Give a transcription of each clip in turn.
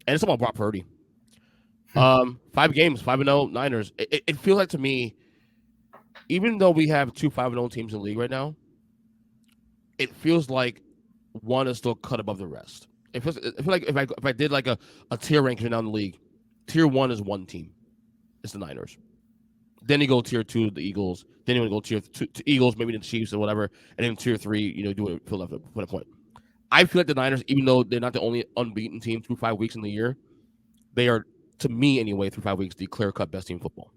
And it's about Brock Purdy. 5 games, 5-0 Niners. It feels like to me, even though we have 2 5-0 teams in the league right now, it feels like one is still cut above the rest. I feel like if I did like a tier ranking down the league, tier 1 is one team. It's the Niners. Then you go tier 2, the Eagles. Then you want to go tier 2 to Eagles, maybe the Chiefs or whatever. And then tier 3, do it fill up put a point. I feel like the Niners, even though they're not the only unbeaten team through 5 weeks in the year, they are, to me anyway, through 5 weeks, the clear-cut best team in football.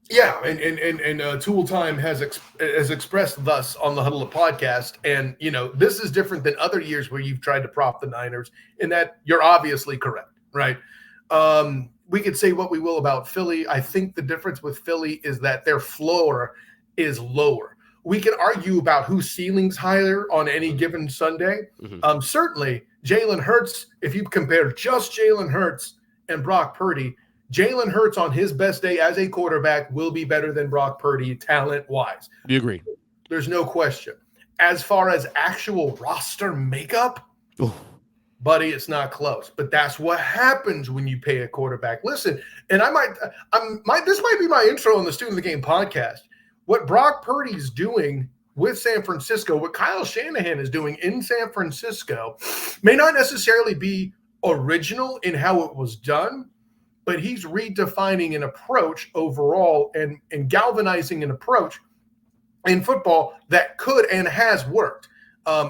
Yeah, and Tool Time has expressed thus on the Huddle Up podcast, and this is different than other years where you've tried to prop the Niners, in that you're obviously correct, right? We could say what we will about Philly. I think the difference with Philly is that their floor is lower. We can argue about whose ceiling's higher on any given Sunday. Mm-hmm. Certainly, Jalen Hurts, if you compare just Jalen Hurts and Brock Purdy, Jalen Hurts on his best day as a quarterback will be better than Brock Purdy talent-wise. Do you agree? There's no question. As far as actual roster makeup, buddy, it's not close. But that's what happens when you pay a quarterback. Listen, and this might be my intro on the Student of the Game podcast. What Brock Purdy's doing with San Francisco, what Kyle Shanahan is doing in San Francisco, may not necessarily be original in how it was done, but he's redefining an approach overall and galvanizing an approach in football that could and has worked.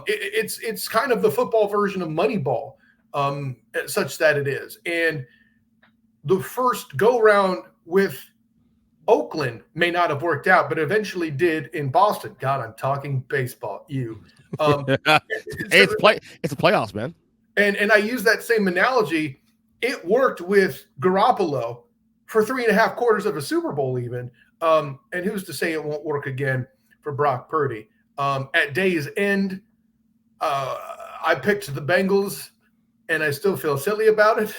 It's kind of the football version of Moneyball, such that it is. And the first go-round with Oakland may not have worked out, but eventually did in Boston. God, I'm talking baseball. Hey, it's a playoffs, man. And I use that same analogy. It worked with Garoppolo for 3.5 quarters of a Super Bowl even. And who's to say it won't work again for Brock Purdy? At day's end, I picked the Bengals, and I still feel silly about it.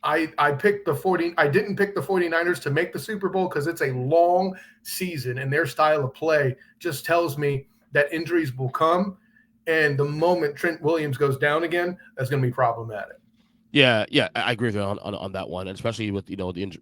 I picked the 40. I didn't pick the 49ers to make the Super Bowl because it's a long season, and their style of play just tells me that injuries will come. And the moment Trent Williams goes down again, that's going to be problematic. Yeah, I agree with you on that one, and especially with the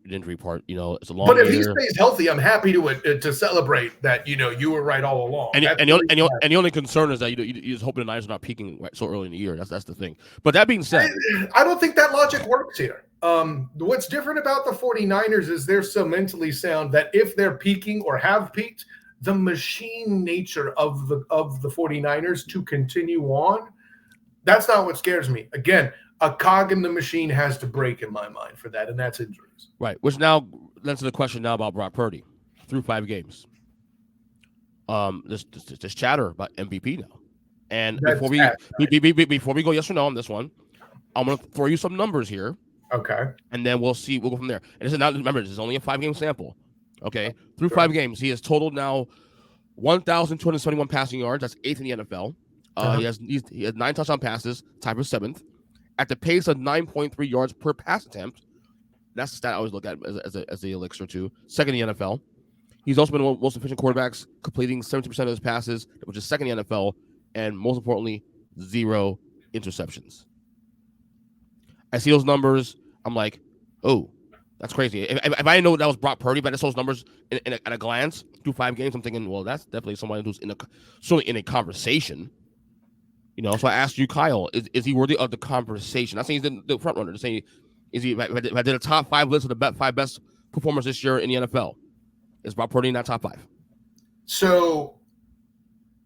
injury part. It's a long. But if year. he stays healthy, I'm happy to celebrate that. You were right all along. And the only concern is that you're just hoping the Niners are not peaking so early in the year. That's the thing. But that being said, I don't think that logic works here. What's different about the 49ers is they're so mentally sound that if they're peaking or have peaked, the machine nature of the 49ers to continue on, that's not what scares me. Again, a cog in the machine has to break in my mind for that, and that's injuries. Right, which now lends to the question now about Brock Purdy through 5 games. There's chatter about MVP now. And before we go yes or no on this one, I'm going to throw you some numbers here. Okay. And then we'll go from there. And this is not, remember, this is only a 5-game sample. Okay. Through 5 games, he has totaled now 1,271 passing yards. That's 8th in the NFL. He has 9 touchdown passes, tied for 7th. At the pace of 9.3 yards per pass attempt. That's the stat I always look at as the elixir too. 2nd in the NFL. He's also been one of the most efficient quarterbacks, completing 70% of his passes, which is 2nd in the NFL. And most importantly, 0 interceptions. I see those numbers. I'm like, oh, that's crazy. If I didn't know that was Brock Purdy, but I saw those numbers at a glance through 5 games, I'm thinking, well, that's definitely someone who's certainly in a conversation. So I asked you, Kyle, is he worthy of the conversation? I'm saying he's the front runner. Just saying, is he? If I did a top 5 list of the 5 best performers this year in the NFL, is Brock Purdy in that top 5? So,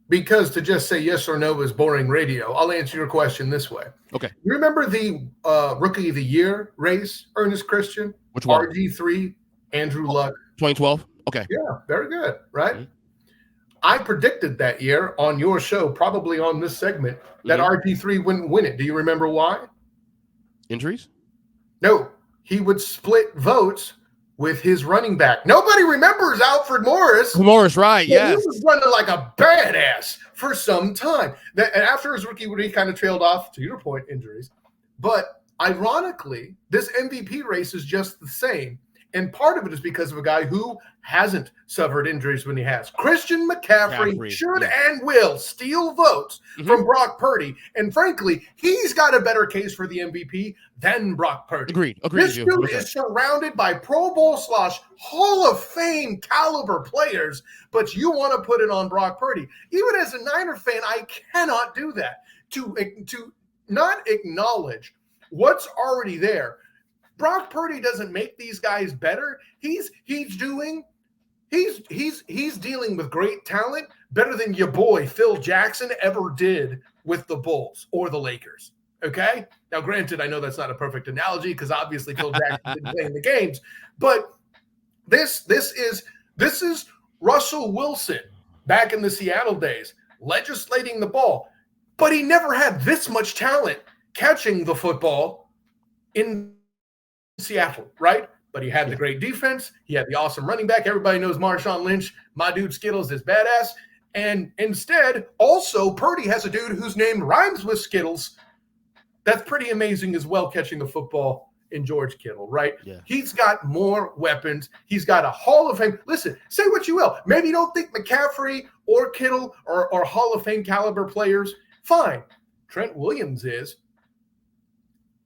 because to just say yes or no is boring radio, I'll answer your question this way. Okay. You remember the Rookie of the Year race, Ernest Christian? Which one? RG3, Andrew Luck. 2012? Okay. Yeah, very good, right? Mm-hmm. I predicted that year on your show, probably on this segment, that RG3 wouldn't win it. Do you remember why? Injuries? No. He would split votes with his running back. Nobody remembers Alfred Morris. Morris, right, yes. He was running like a badass for some time. And after his rookie, he kind of trailed off, to your point, injuries. But ironically, this MVP race is just the same. And part of it is because of a guy who hasn't suffered injuries when he has. Christian McCaffrey should and will steal votes from Brock Purdy. And frankly, he's got a better case for the MVP than Brock Purdy. Agreed. This dude is surrounded by Pro Bowl / Hall of Fame caliber players, but you want to put it on Brock Purdy. Even as a Niner fan, I cannot do that. To not acknowledge what's already there. Brock Purdy doesn't make these guys better. He's dealing with great talent better than your boy Phil Jackson ever did with the Bulls or the Lakers. Okay? Now, granted, I know that's not a perfect analogy because obviously Phil Jackson didn't play in the games, but this is Russell Wilson back in the Seattle days, legislating the ball, but he never had this much talent catching the football in Seattle, right? But he had the great defense. He had the awesome running back. Everybody knows Marshawn Lynch. My dude Skittles is badass. And instead, also, Purdy has a dude whose name rhymes with Skittles. That's pretty amazing as well, catching the football in George Kittle, right? Yeah. He's got more weapons. He's got a Hall of Fame. Listen, say what you will. Maybe you don't think McCaffrey or Kittle are Hall of Fame caliber players. Fine. Trent Williams is.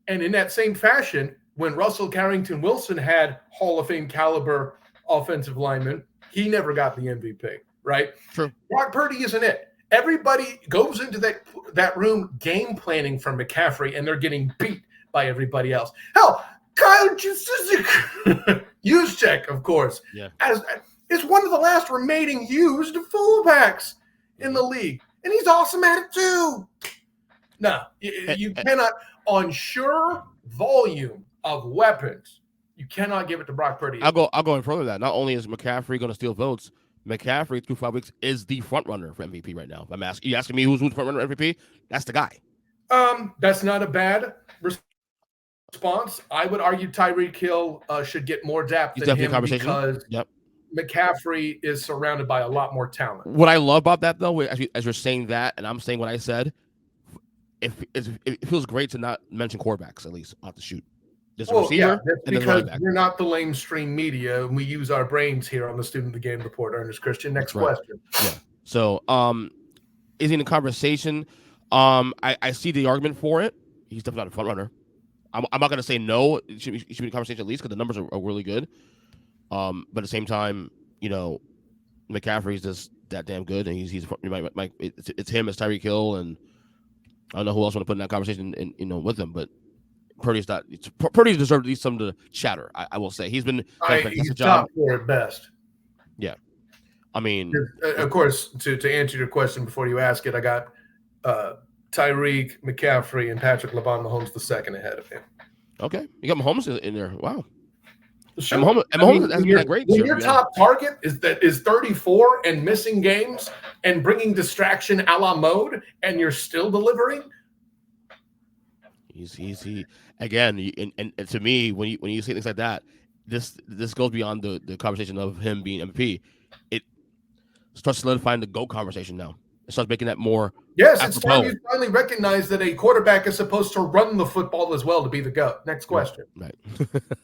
And in that same fashion, when Russell Carrington Wilson had Hall of Fame caliber offensive linemen, he never got the MVP, right? True. Brock Purdy isn't it. Everybody goes into that room game planning for McCaffrey, and they're getting beat by everybody else. Hell, Kyle Juszczyk, of course, is one of the last remaining used fullbacks in the league, and he's awesome at it too. No, you cannot, on sure volume of weapons, you cannot give it to Brock Purdy. I'll go in further than that. Not only is McCaffrey going to steal votes, McCaffrey through 5 weeks is the front runner for MVP right now. You asking me who's front runner for MVP? That's the guy. That's not a bad response. I would argue Tyreek Hill should get more depth than him because McCaffrey is surrounded by a lot more talent. What I love about that, though, as you're saying that, and I'm saying what I said, it feels great to not mention quarterbacks, at least, off the shoot. There's a receiver, that's because we're not the lamestream media, and we use our brains here on the Student of the Game Report. Ernest Christian, next question. Yeah. So, is he in the conversation? I see the argument for it. He's definitely not a front runner. I'm not going to say no. It should be in the conversation at least because the numbers are really good. But at the same time, McCaffrey's just that damn good, and it's him as Tyreek Hill, and I don't know who else want to put in that conversation with him, but Purdy deserves at least some of the chatter. I will say he's been he's top four at best. Yeah, I mean, of course, to answer your question before you ask it, I got Tyreek, McCaffrey, and Patrick Mahomes the second ahead of him. Okay, you got Mahomes in there. Wow. Sure. And Mahomes hasn't been that great. When your top target is 34 and missing games and bringing distraction a la mode, and you're still delivering. He again, and to me, when you say things like that, this goes beyond the conversation of him being MVP. It starts solidifying the GOAT conversation now. It starts making that more. Yes, it's time you finally recognize that a quarterback is supposed to run the football as well to be the GOAT. Next question. Right.